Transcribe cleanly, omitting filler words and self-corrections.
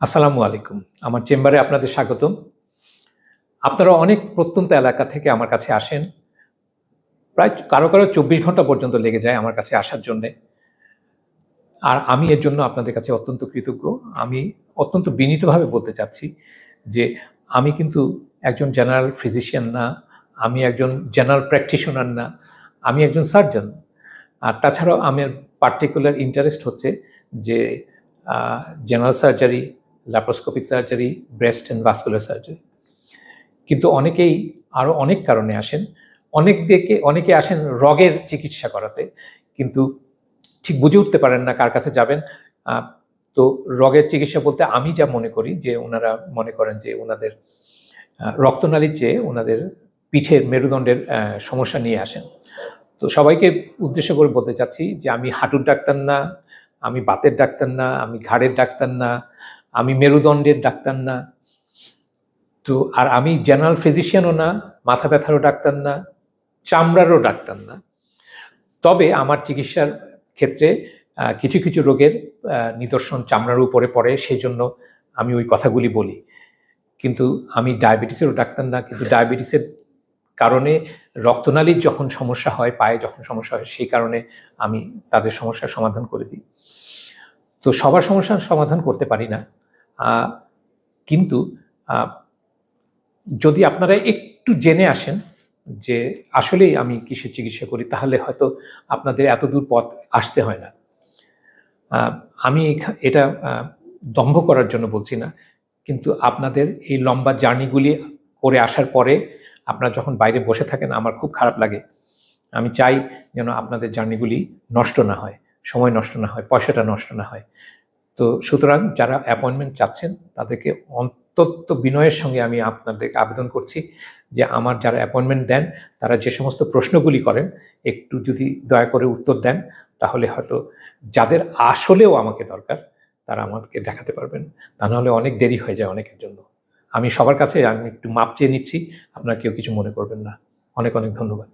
আসসালামু আলাইকুম। আমার চেম্বারে আপনাদের স্বাগতম। আপনারা অনেক প্রত্যন্ত এলাকা থেকে আমার কাছে আসেন। প্রায় কারো ২৪ ঘন্টা পর্যন্ত লেগে যায় আমার কাছে আসার জন্যে। আর আমি এর জন্য আপনাদের কাছে অত্যন্ত কৃতজ্ঞ। আমি অত্যন্ত বিনীতভাবে বলতে চাচ্ছি যে, আমি কিন্তু একজন জেনারেল ফিজিশিয়ান না, আমি একজন জেনারেল প্র্যাকটিশনার না, আমি একজন সার্জন। আর তাছাড়াও আমার পার্টিকুলার ইন্টারেস্ট হচ্ছে যে general surgery, laparoscopic surgery, breast and vascular surgery. কিন্তু অনেকেই আরও অনেক কারণে আসেন। অনেকে আসেন রগের চিকিৎসা করাতে, কিন্তু ঠিক বুঝে উঠতে পারেন না কার কাছে যাবেন। তো রগের চিকিৎসা বলতে আমি যা মনে করি যে ওনারা মনে করেন যে ওনাদের রক্তনালীর চেয়ে ওনাদের পিঠের মেরুদণ্ডের সমস্যা নিয়ে আসেন। তো সবাইকে উদ্দেশ্য করে বলতে চাচ্ছি যে আমি হাঁটুর ডাক্তার না, আমি বাতের ডাক্তার না, আমি ঘাড়ের ডাক্তার না, আমি মেরুদণ্ডের ডাক্তার না। তো আর আমি জেনারেল ফিজিশিয়ানও না, মাথা ব্যথারও ডাক্তার না, চামড়ারও ডাক্তার না। তবে আমার চিকিৎসার ক্ষেত্রে কিছু কিছু রোগের নিদর্শন চামড়ার উপরে পড়ে, সেই জন্য আমি ওই কথাগুলি বলি। কিন্তু আমি ডায়াবেটিসেরও ডাক্তার না, কিন্তু ডায়াবেটিসের কারণে রক্তনালীর যখন সমস্যা হয়, পায়ে যখন সমস্যা হয়, সেই কারণে আমি তাদের সমস্যার সমাধান করে দিই। তো সবার সমস্যার সমাধান করতে পারি না, কিন্তু যদি আপনারা একটু জেনে আসেন যে আসলেই আমি কিসের চিকিৎসা করি, তাহলে হয়তো আপনাদের এত দূর পথ আসতে হয় না। আমি এটা দম্ভ করার জন্য বলছি না, কিন্তু আপনাদের এই লম্বা জার্নিগুলি করে আসার পরে আপনারা যখন বাইরে বসে থাকেন, আমার খুব খারাপ লাগে। আমি চাই যেন আপনাদের জার্নিগুলি নষ্ট না হয়, সময় নষ্ট না হয়, পয়সাটা নষ্ট না হয়। তো সুতরাং যারা অ্যাপয়েন্টমেন্ট চাচ্ছেন তাদেরকে অত্যন্ত বিনয়ের সঙ্গে আমি আপনাদেরকে আবেদন করছি যে আমার যারা অ্যাপয়েন্টমেন্ট দেন তারা যে সমস্ত প্রশ্নগুলি করেন একটু যদি দয়া করে উত্তর দেন, তাহলে হয়তো যাদের আসলেও আমাকে দরকার তারা আমাকে দেখাতে পারবেন। তা নাহলে অনেক দেরি হয়ে যায় অনেকের জন্য। আমি সবার কাছে একটু মাপ চেয়ে নিচ্ছি, আপনারা কেউ কিছু মনে করবেন না। অনেক অনেক ধন্যবাদ।